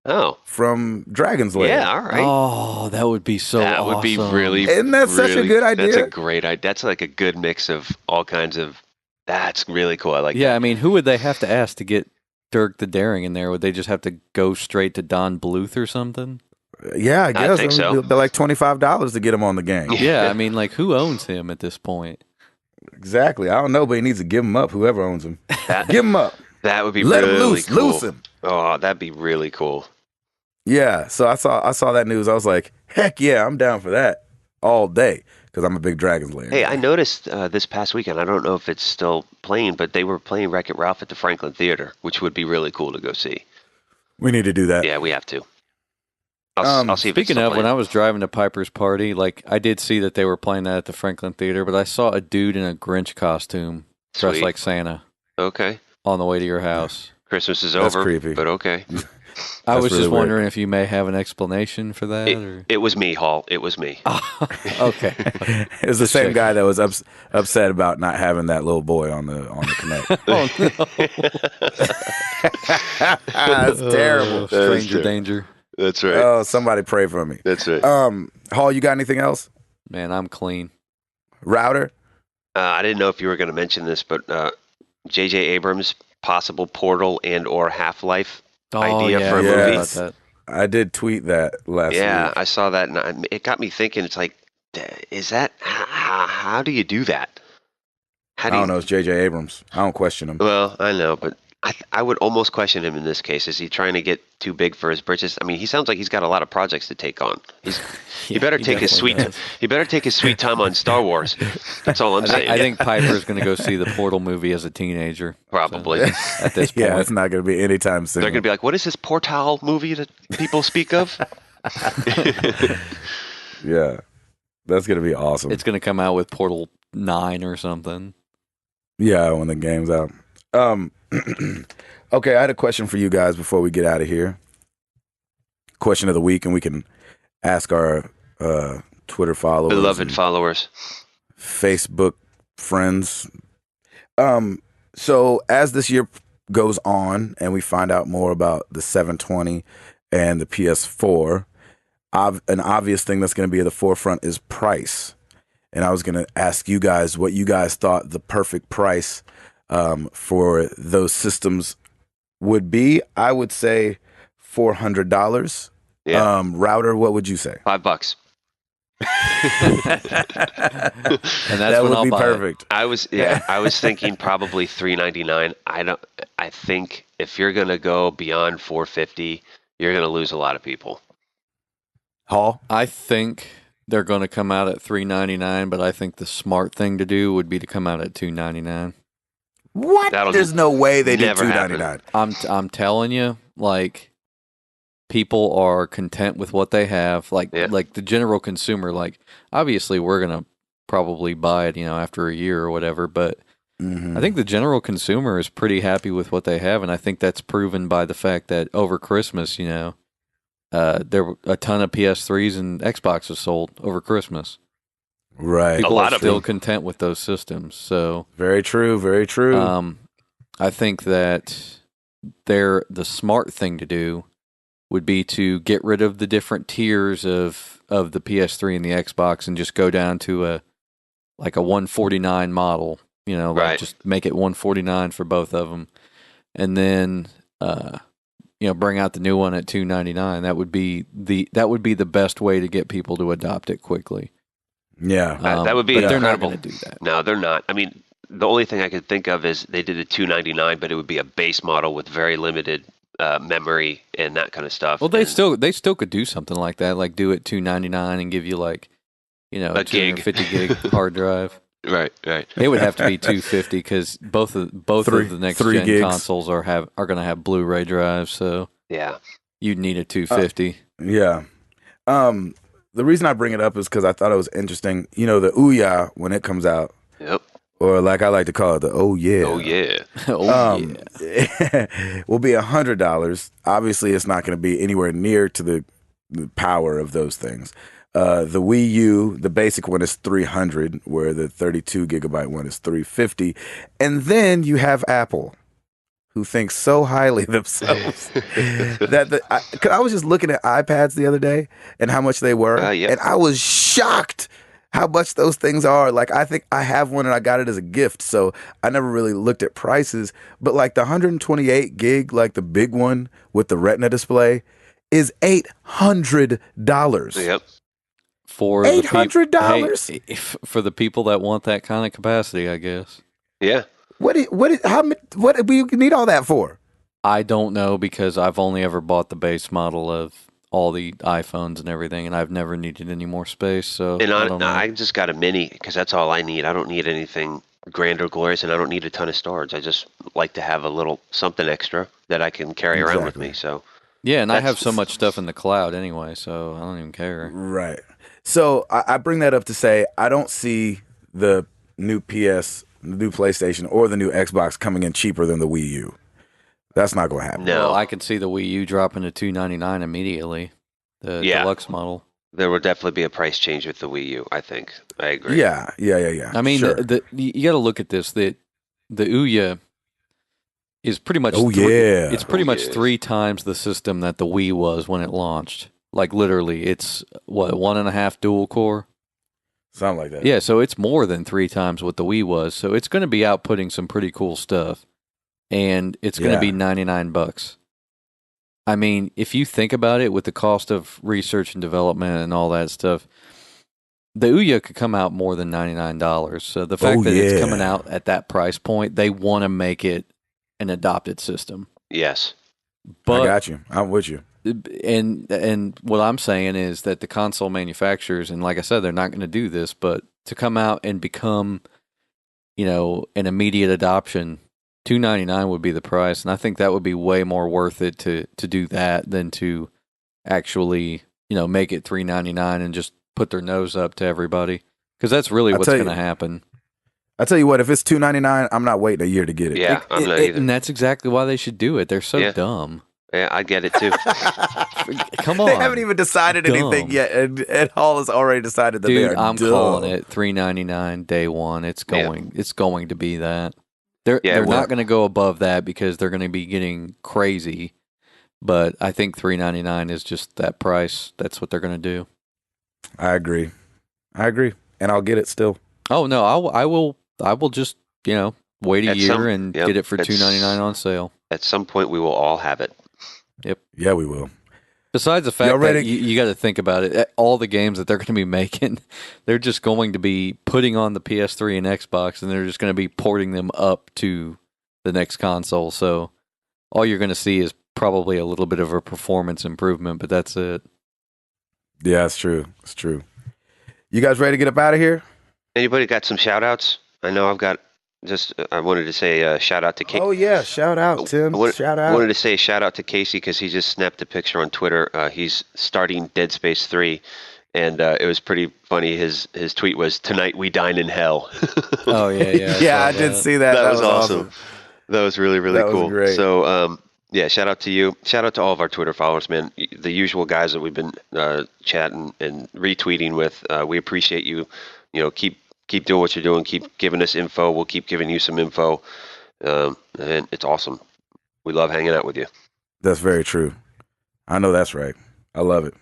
Oh, from Dragon's Lair. yeah. All right. Oh, that would be so that awesome. would be really. Isn't that such a really- good idea? That's a great idea. That's like a good mix of all kinds of. That's really cool. I like. Yeah, that. I mean, who would they have to ask to get Dirk the Daring in there? Would they just have to go straight to Don Bluth or something? Yeah, I guess. think so. They're like $25 to get him on the game. Yeah, I mean, like, who owns him at this point? Exactly. I don't know, but he needs to give him up, whoever owns him. That, Give him up. that would be Let really him loose. cool. Loose him. Oh, that'd be really cool. Yeah, so I saw that news. I was like, heck yeah, I'm down for that all day because I'm a big Dragon's Lair. Hey, I noticed this past weekend. I don't know if it's still playing, but they were playing Wreck-It Ralph at the Franklin Theater, which would be really cool to go see. We need to do that. Yeah, we have to. I'll see if it's Speaking still of, when playing. I was driving to Piper's Party, like, I did see that they were playing that at the Franklin Theater, but I saw a dude in a Grinch costume dressed Sweet. like Santa Okay, on the way to your house. Christmas is That's over, creepy. but okay. I That's was really just weird. wondering if you may have an explanation for that. Or... It was me, Hall. It was me. Okay. It was the same Check. guy that was upset about not having that little boy on the Kinect. Oh, no. That's terrible. Stranger terrible. danger. That's right. Oh, somebody pray for me. That's right. Hall, you got anything else? Man, I'm clean. Router? I didn't know if you were going to mention this, but J.J. Abrams' possible Portal and or Half-Life idea for a yeah. movie. About that. I did tweet that last Yeah, week. I saw that, and it got me thinking. It's like, is that how do you do that? How I do you, don't know. It's J.J. Abrams. I don't question him. Well, I know, but I would almost question him in this case. Is he trying to get too big for his britches? I mean, he sounds like he's got a lot of projects to take on. He Yeah, better he take his definitely sweet. does. He better take his sweet time on Star Wars. That's all I'm saying. I think Piper's going to go see the Portal movie as a teenager. Probably. At this point. Yeah, it's not going to be anytime soon. They're going to be like, "What is this Portal movie that people speak of?" Yeah, that's going to be awesome. It's going to come out with Portal 9 or something. Yeah, when the game's out. Okay, I had a question for you guys before we get out of here. Question of the week, and we can ask our Twitter followers, Beloved and followers. Facebook friends. So as this year goes on, and we find out more about the 720 and the PS4, an obvious thing that's going to be at the forefront is price. And I was going to ask you guys what you guys thought the perfect price for those systems would be. I would say $400. Yeah. Router, what would you say? $5. And that's That when would I'll be buy perfect. I was thinking probably $3.99. I think if you're gonna go beyond $4.50, you're gonna lose a lot of people. Hall? I think they're going to come out at $3.99, but I think the smart thing to do would be to come out at $2.99. What? That'll There's no way they did never $2.99. I'm telling you, like, people are content with what they have. Like Yeah. like the general consumer. Like, obviously, we're gonna probably buy it, after a year or whatever. But Mm-hmm. I think the general consumer is pretty happy with what they have, and I think that's proven by the fact that over Christmas, there were a ton of PS3s and Xboxes sold over Christmas. Right. People A lot are of still them. content with those systems. So Very true. Very true. I think that the smart thing to do would be to get rid of the different tiers of the PS3 and the Xbox and just go down to a 149 model, Right. just make it 149 for both of them. And then bring out the new one at 299. That would be the best way to get people to adopt it quickly. Yeah. That would be but they're not incredible. going to do that. No, they're not. I mean, the only thing I could think of is they did a $299, but it would be a base model with very limited memory and that kind of stuff. Well, they And still could do something like that, like do it $299 and give you a gig. 250 gig hard drive. Right. It would have to be 250 because both of the next three gen gigs. consoles are going to have Blu-ray drives, so Yeah. you'd need a 250. Yeah. The reason I bring it up is because I thought it was interesting. The Ouya, when it comes out, Yep. or like I like to call it, the Oh Yeah. Oh yeah. Yeah. will be $100. Obviously, it's not going to be anywhere near to the power of those things. The Wii U, the basic one is $300, where the 32 gigabyte one is $350, and then you have Apple, who thinks so highly of themselves that I was just looking at iPads the other day and how much they were, Yeah. and I was shocked how much those things are. Like, I think I have one and I got it as a gift, so I never really looked at prices. But like the 128 gig, like the big one with the Retina display, is $800. Yep. For $800? Hey, for the people that want that kind of capacity, I guess. Yeah. What do you need all that for? I don't know because I've only ever bought the base model of all the iPhones and everything, and I've never needed any more space. So And I don't know. I just got a mini because that's all I need. I don't need anything grand or glorious, and I don't need a ton of storage. I just like to have a little something extra that I can carry around with me. So Yeah, and I have That's- so much stuff in the cloud anyway, so I don't even care. Right. So I bring that up to say I don't see the new PlayStation, or the new Xbox coming in cheaper than the Wii U. That's not going to happen. No. Well, I can see the Wii U dropping to $299 immediately, the Yeah. deluxe model. there will definitely be a price change with the Wii U. I think. I agree. Yeah. I mean, Sure. you got to look at this. The Ouya is pretty much it's pretty Oh, much yeah. 3 times the system that the Wii was when it launched. Like literally, it's 1.5 dual core. Something like that. Yeah, so it's more than 3 times what the Wii was. So it's going to be outputting some pretty cool stuff, and it's going to be $99. I mean, if you think about it, with the cost of research and development and all that stuff, the Ouya could come out more than $99. So the fact that it's coming out at that price point, they want to make it an adopted system. Yes. But I got you. I'm with you. and what I'm saying is that the console manufacturers, and like I said, they're not going to do this, but to come out and become, an immediate adoption, $299 would be the price, and I think that would be way more worth it to do that than to actually, make it $399 and just put their nose up to everybody, because that's really what's going to happen. I tell you what, if it's $299, I'm not waiting a year to get it. Yeah, I'm not either. And that's exactly why they should do it. They're so dumb. Yeah, I get it too. Come on. They haven't even decided anything yet, and Hall has already decided that they Dude, are I'm dumb. calling it $399 day one. It's going to be that. They're Yeah, not going to go above that because they're going to be getting crazy. But I think $399 is just that price. That's what they're going to do. I agree, and I'll get it still. Oh no, I will just wait a year and yep, get it for $299 on sale. At some point, we will all have it. Yep. Yeah, we will. Besides the fact Y'all ready? that you got to think about it, all the games that they're going to be making, they're just going to be putting on the PS3 and Xbox, and they're just going to be porting them up to the next console. So all you're going to see is probably a little bit of a performance improvement, but that's it. Yeah, it's true. It's true. You guys ready to get up out of here? Anybody got some shout outs? I know I've got I wanted to say shout out to Casey. Oh yeah, shout out, Tim. Shout I out. wanted to say shout out to Casey because he just snapped a picture on Twitter. He's starting Dead Space 3, And it was pretty funny. His tweet was, "Tonight we dine in hell." Oh yeah. Yeah, I saw did that. see that. That was awesome. That was really, really That was cool. great. So, yeah, shout out to you. Shout out to all of our Twitter followers, man. The usual guys that we've been chatting and retweeting with. We appreciate you. You know, keep doing what you're doing. Keep giving us info. We'll keep giving you some info. And it's awesome. We love hanging out with you. That's very true. I know that's right. I love it.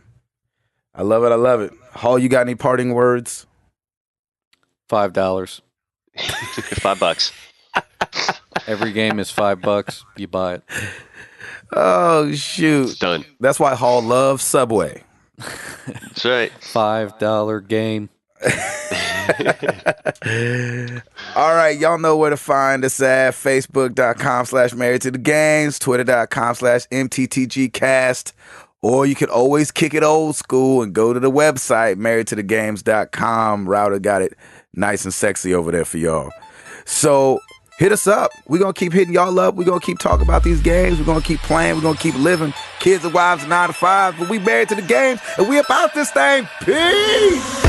I love it. I love it. Hall, you got any parting words? $5. $5. Every game is $5. You buy it. Oh, shoot. It's done. That's why Hall loves Subway. That's right. $5 game. All right, y'all know where to find us at Facebook.com/Married to the Games, Twitter.com/MTTGcast, or you can always kick it old school and go to the website, marriedtothegames.com. Router got it nice and sexy over there for y'all. So hit us up. We're going to keep hitting y'all up. We're going to keep talking about these games. We're going to keep playing. We're going to keep living. Kids and wives, 9 to 5. But we married to the games, and we about this thing. Peace!